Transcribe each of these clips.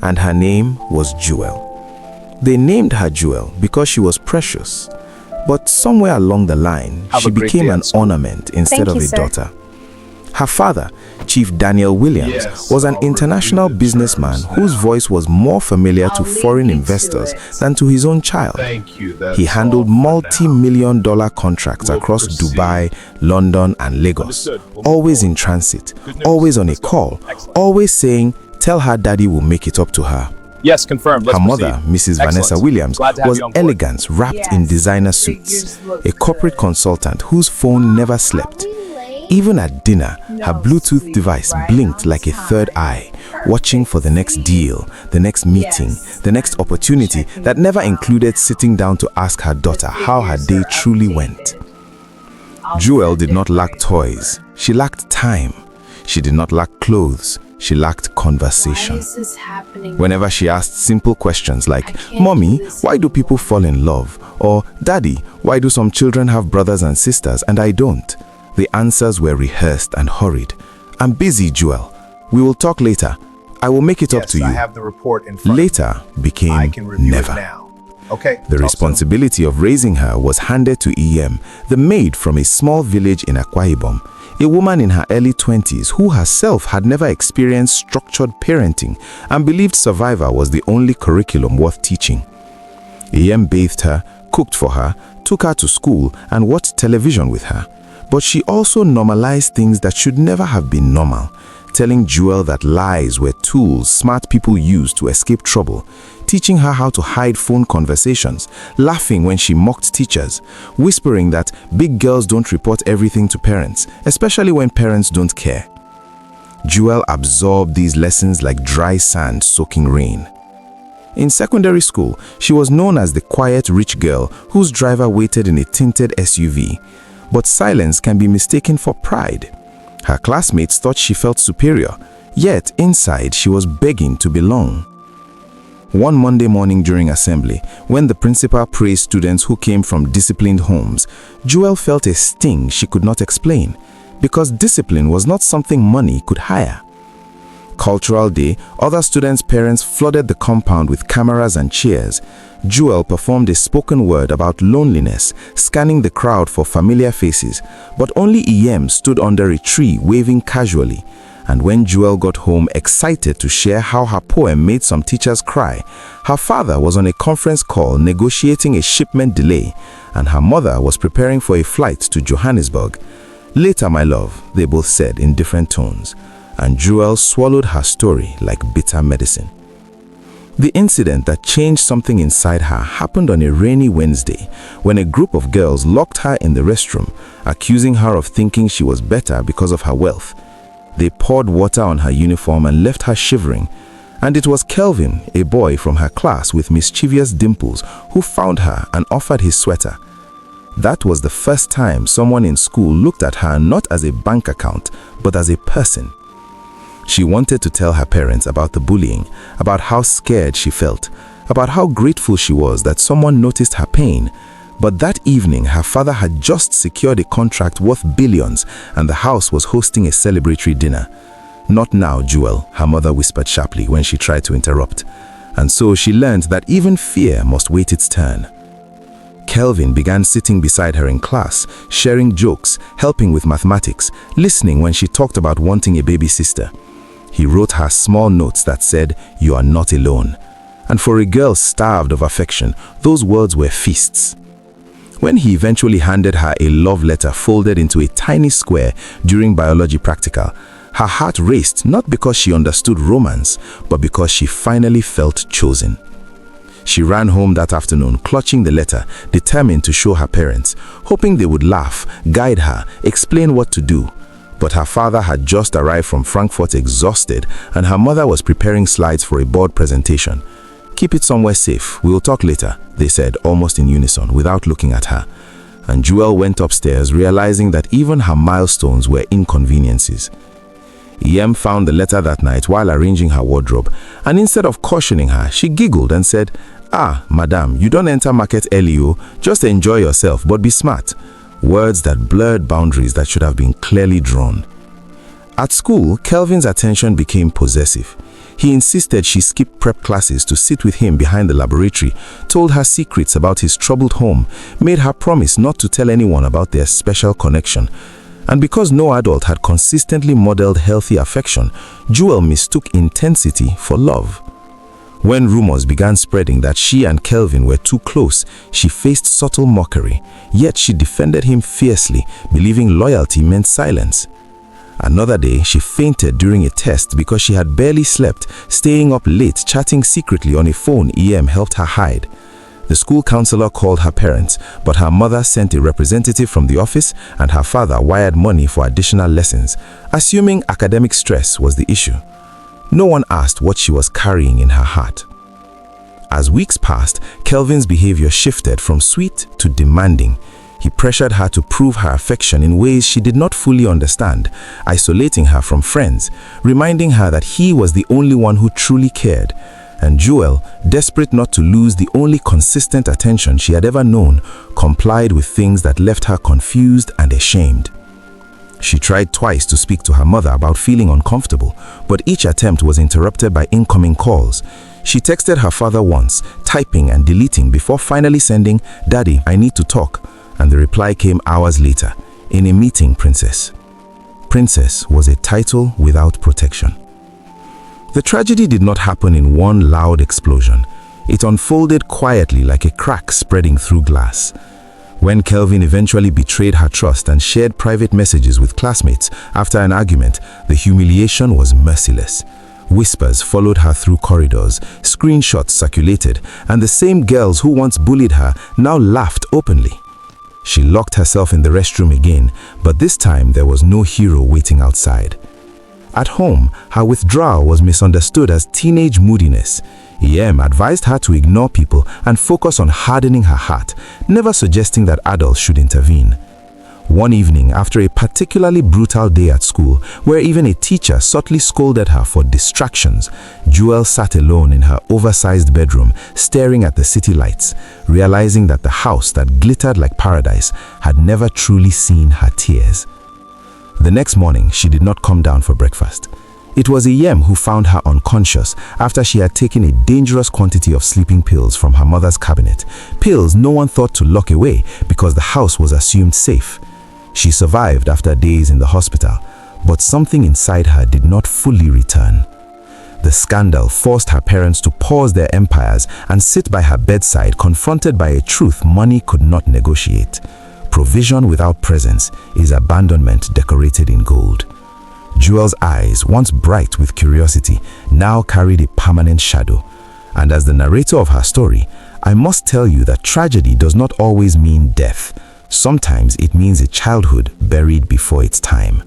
and her name was Jewel. They named her Jewel because she was precious, but somewhere along the line, she became an ornament instead of a daughter. Her father, Chief Daniel Williams, was an international businessman whose voice was more familiar to foreign investors than to his own child. He handled multi-million-dollar contracts across Dubai, London, and Lagos, always in transit, always on a call, always saying, "Tell her daddy will make it up to her." Yes, confirmed. Her mother, Mrs. Vanessa Williams, was elegant, wrapped in designer suits, a corporate consultant whose phone never slept. Even at dinner, her Bluetooth device blinked like a third eye, watching for the next deal, the next meeting, the next opportunity that never included sitting down to ask her daughter how her day truly went. Jewel did not lack toys. She lacked time. She did not lack clothes. She lacked conversation. Whenever she asked simple questions like, "Mommy, why do people fall in love?" or "Daddy, why do some children have brothers and sisters and I don't?" the answers were rehearsed and hurried. "I'm busy, Jewel. We will talk later. I will make it up to you." I have the report in front Later became I can review never. it now. Okay. The responsibility of raising her was handed to EM, the maid from a small village in Akwa Ibom, a woman in her early 20s who herself had never experienced structured parenting and believed Survivor was the only curriculum worth teaching. EM bathed her, cooked for her, took her to school, and watched television with her. But she also normalized things that should never have been normal, telling Jewel that lies were tools smart people used to escape trouble, teaching her how to hide phone conversations, laughing when she mocked teachers, whispering that big girls don't report everything to parents, especially when parents don't care. Jewel absorbed these lessons like dry sand soaking rain. In secondary school, she was known as the quiet rich girl whose driver waited in a tinted SUV. But silence can be mistaken for pride. Her classmates thought she felt superior, yet inside she was begging to belong. One Monday morning during assembly, when the principal praised students who came from disciplined homes, Jewel felt a sting she could not explain, because discipline was not something money could hire. Cultural Day, other students' parents flooded the compound with cameras and cheers. Jewel performed a spoken word about loneliness, scanning the crowd for familiar faces, but only EM stood under a tree waving casually. And when Jewel got home excited to share how her poem made some teachers cry, her father was on a conference call negotiating a shipment delay, and her mother was preparing for a flight to Johannesburg. "Later, my love," they both said in different tones, and Jewel swallowed her story like bitter medicine. The incident that changed something inside her happened on a rainy Wednesday when a group of girls locked her in the restroom, accusing her of thinking she was better because of her wealth. They poured water on her uniform and left her shivering, and it was Kelvin, a boy from her class with mischievous dimples, who found her and offered his sweater. That was the first time someone in school looked at her not as a bank account, but as a person. She wanted to tell her parents about the bullying, about how scared she felt, about how grateful she was that someone noticed her pain. But that evening, her father had just secured a contract worth billions, and the house was hosting a celebratory dinner. "Not now, Jewel," her mother whispered sharply when she tried to interrupt. And so she learned that even fear must wait its turn. Kelvin began sitting beside her in class, sharing jokes, helping with mathematics, listening when she talked about wanting a baby sister. He wrote her small notes that said, "You are not alone." And for a girl starved of affection, those words were feasts. When he eventually handed her a love letter folded into a tiny square during biology practical, her heart raced not because she understood romance, but because she finally felt chosen. She ran home that afternoon, clutching the letter, determined to show her parents, hoping they would laugh, guide her, explain what to do. But her father had just arrived from Frankfurt exhausted, and her mother was preparing slides for a board presentation. "Keep it somewhere safe. We will talk later," they said almost in unison without looking at her. And Jewel went upstairs, realizing that even her milestones were inconveniences. EM found the letter that night while arranging her wardrobe, and instead of cautioning her, she giggled and said, "Ah, madam, you don't enter market early, oh. Just enjoy yourself, but be smart." Words that blurred boundaries that should have been clearly drawn. At school, Kelvin's attention became possessive. He insisted she skip prep classes to sit with him behind the laboratory, told her secrets about his troubled home, made her promise not to tell anyone about their special connection. And because no adult had consistently modeled healthy affection, Jewel mistook intensity for love. When rumors began spreading that she and Kelvin were too close, she faced subtle mockery, yet she defended him fiercely, believing loyalty meant silence. Another day, she fainted during a test because she had barely slept, staying up late chatting secretly on a phone EM helped her hide. The school counselor called her parents, but her mother sent a representative from the office and her father wired money for additional lessons, assuming academic stress was the issue. No one asked what she was carrying in her heart. As weeks passed, Kelvin's behavior shifted from sweet to demanding. He pressured her to prove her affection in ways she did not fully understand, isolating her from friends, reminding her that he was the only one who truly cared. And Jewel, desperate not to lose the only consistent attention she had ever known, complied with things that left her confused and ashamed. She tried twice to speak to her mother about feeling uncomfortable, but each attempt was interrupted by incoming calls. She texted her father once, typing and deleting before finally sending, "Daddy, I need to talk," and the reply came hours later, "In a meeting, Princess." Princess was a title without protection. The tragedy did not happen in one loud explosion. It unfolded quietly like a crack spreading through glass. When Kelvin eventually betrayed her trust and shared private messages with classmates after an argument, the humiliation was merciless. Whispers followed her through corridors, screenshots circulated, and the same girls who once bullied her now laughed openly. She locked herself in the restroom again, but this time there was no hero waiting outside. At home, her withdrawal was misunderstood as teenage moodiness. EM advised her to ignore people and focus on hardening her heart, never suggesting that adults should intervene. One evening, after a particularly brutal day at school, where even a teacher subtly scolded her for distractions, Jewel sat alone in her oversized bedroom, staring at the city lights, realizing that the house that glittered like paradise had never truly seen her tears. The next morning, she did not come down for breakfast. It was EM who found her unconscious after she had taken a dangerous quantity of sleeping pills from her mother's cabinet, pills no one thought to lock away because the house was assumed safe. She survived after days in the hospital, but something inside her did not fully return. The scandal forced her parents to pause their empires and sit by her bedside, confronted by a truth money could not negotiate. Provision without presence is abandonment decorated in gold. Jewel's eyes, once bright with curiosity, now carried a permanent shadow. And as the narrator of her story, I must tell you that tragedy does not always mean death. Sometimes it means a childhood buried before its time.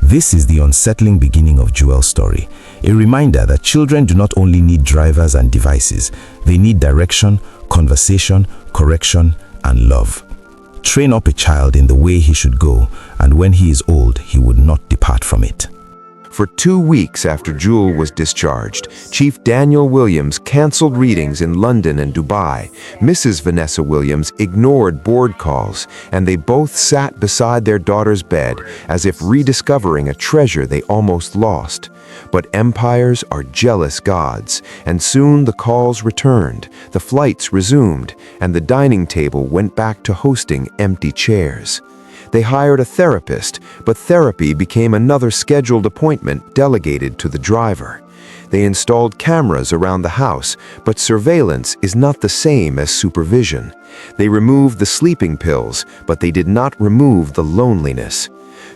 This is the unsettling beginning of Jewel's story, a reminder that children do not only need drivers and devices, they need direction, conversation, correction, and love. Train up a child in the way he should go, and when he is old, he would not depart from it. For 2 weeks after Jewel was discharged, Chief Daniel Williams canceled readings in London and Dubai. Mrs. Vanessa Williams ignored board calls, and they both sat beside their daughter's bed as if rediscovering a treasure they almost lost. But empires are jealous gods, and soon the calls returned, the flights resumed, and the dining table went back to hosting empty chairs. They hired a therapist, but therapy became another scheduled appointment delegated to the driver. They installed cameras around the house, but surveillance is not the same as supervision. They removed the sleeping pills, but they did not remove the loneliness.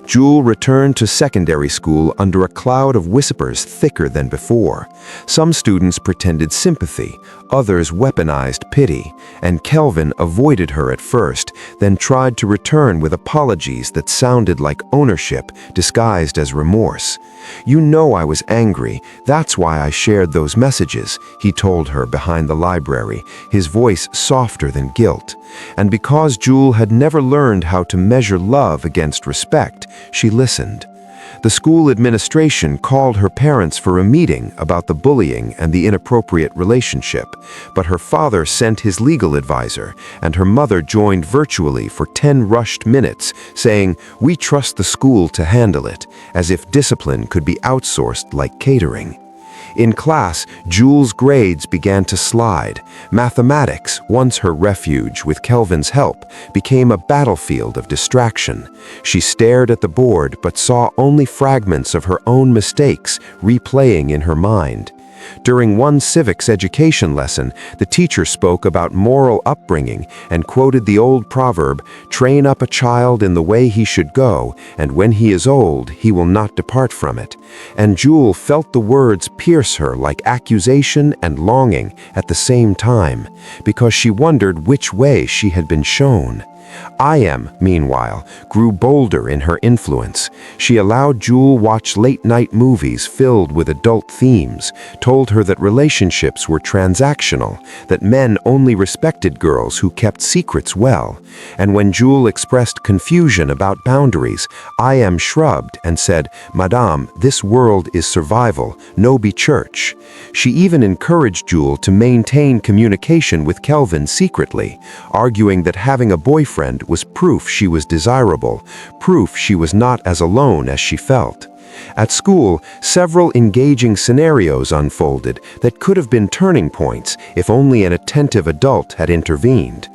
Jewel returned to secondary school under a cloud of whispers thicker than before. Some students pretended sympathy, others weaponized pity, and Kelvin avoided her at first, then tried to return with apologies that sounded like ownership disguised as remorse. "You know I was angry, that's why I shared those messages," he told her behind the library, his voice softer than guilt. And because Jewel had never learned how to measure love against respect, she listened. The school administration called her parents for a meeting about the bullying and the inappropriate relationship, but her father sent his legal advisor, and her mother joined virtually for 10 rushed minutes, saying, "We trust the school to handle it," as if discipline could be outsourced like catering. In class, Jules' grades began to slide. Mathematics, once her refuge with Kelvin's help, became a battlefield of distraction. She stared at the board but saw only fragments of her own mistakes replaying in her mind. During one civics education lesson, the teacher spoke about moral upbringing and quoted the old proverb, "Train up a child in the way he should go, and when he is old, he will not depart from it." And Jules felt the words pierce her like accusation and longing at the same time, because she wondered which way she had been shown. I.M., meanwhile, grew bolder in her influence. She allowed Jules watch late-night movies filled with adult themes, told her that relationships were transactional, that men only respected girls who kept secrets well. And when Jules expressed confusion about boundaries, I.M. shrugged and said, "Madame, this world is survival, no be church." She even encouraged Jules to maintain communication with Kelvin secretly, arguing that having a boyfriend was proof she was desirable, proof she was not as alone as she felt. At school, several engaging scenarios unfolded that could have been turning points if only an attentive adult had intervened.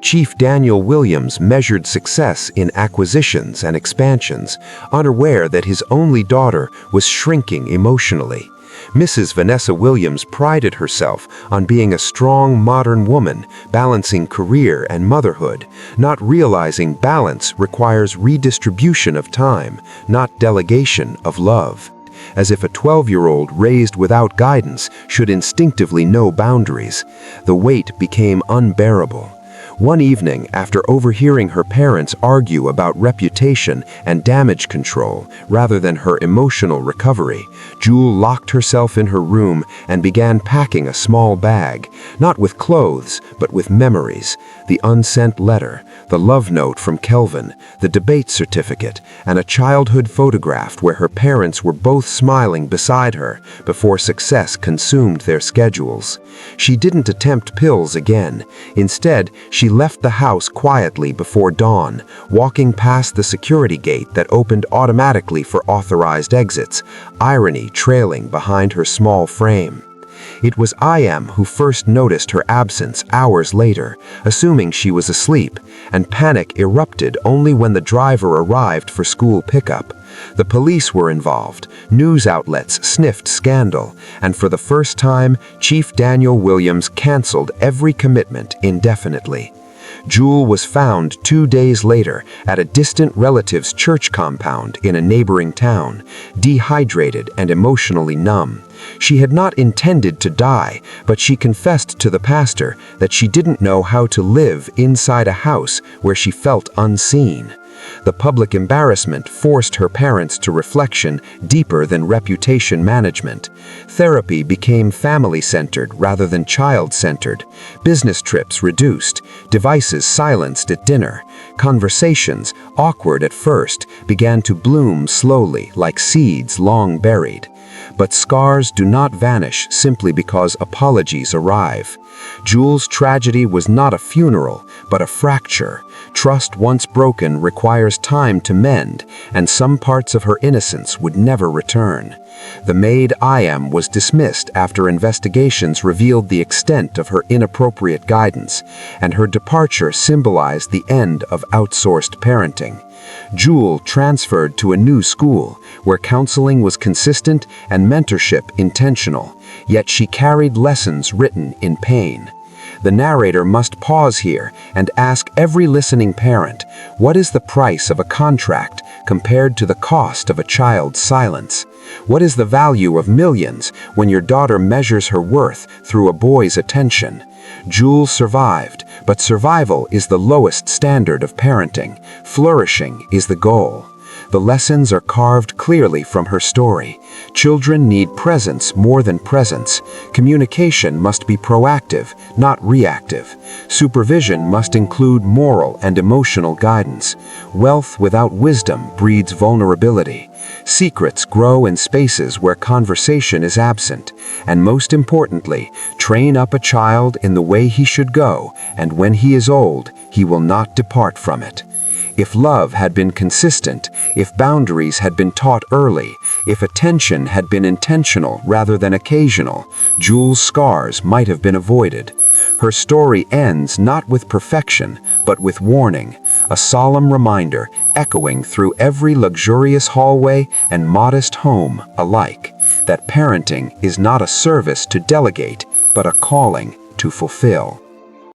Chief Daniel Williams measured success in acquisitions and expansions, unaware that his only daughter was shrinking emotionally. Mrs. Vanessa Williams prided herself on being a strong modern woman, balancing career and motherhood, not realizing balance requires redistribution of time, not delegation of love. As if a 12-year-old raised without guidance should instinctively know boundaries, the weight became unbearable. One evening, after overhearing her parents argue about reputation and damage control rather than her emotional recovery, Jules locked herself in her room and began packing a small bag, not with clothes, but with memories, the unsent letter, the love note from Kelvin, the debate certificate, and a childhood photograph where her parents were both smiling beside her before success consumed their schedules. She didn't attempt pills again. Instead, she left the house quietly before dawn, walking past the security gate that opened automatically for authorized exits, irony trailing behind her small frame. It was I.M. who first noticed her absence hours later, assuming she was asleep, and panic erupted only when the driver arrived for school pickup. The police were involved, news outlets sniffed scandal, and for the first time, Chief Daniel Williams canceled every commitment indefinitely. Jules was found 2 days later at a distant relative's church compound in a neighboring town, dehydrated and emotionally numb. She had not intended to die, but she confessed to the pastor that she didn't know how to live inside a house where she felt unseen. The public embarrassment forced her parents to reflection deeper than reputation management. Therapy became family-centered rather than child-centered. Business trips reduced, devices silenced at dinner. Conversations, awkward at first, began to bloom slowly like seeds long buried. But scars do not vanish simply because apologies arrive. Jules' tragedy was not a funeral, but a fracture. Trust once broken requires time to mend, and some parts of her innocence would never return. The maid I.M. was dismissed after investigations revealed the extent of her inappropriate guidance, and her departure symbolized the end of outsourced parenting. Jules transferred to a new school, where counseling was consistent and mentorship intentional, yet she carried lessons written in pain. The narrator must pause here and ask every listening parent, what is the price of a contract compared to the cost of a child's silence? What is the value of millions when your daughter measures her worth through a boy's attention? Jules survived, but survival is the lowest standard of parenting. Flourishing is the goal. The lessons are carved clearly from her story. Children need presence more than presence. Communication must be proactive, not reactive. Supervision must include moral and emotional guidance. Wealth without wisdom breeds vulnerability. Secrets grow in spaces where conversation is absent. And most importantly, train up a child in the way he should go, and when he is old, he will not depart from it. If love had been consistent, if boundaries had been taught early, if attention had been intentional rather than occasional, Jules' scars might have been avoided. Her story ends not with perfection, but with warning, a solemn reminder echoing through every luxurious hallway and modest home alike, that parenting is not a service to delegate, but a calling to fulfill.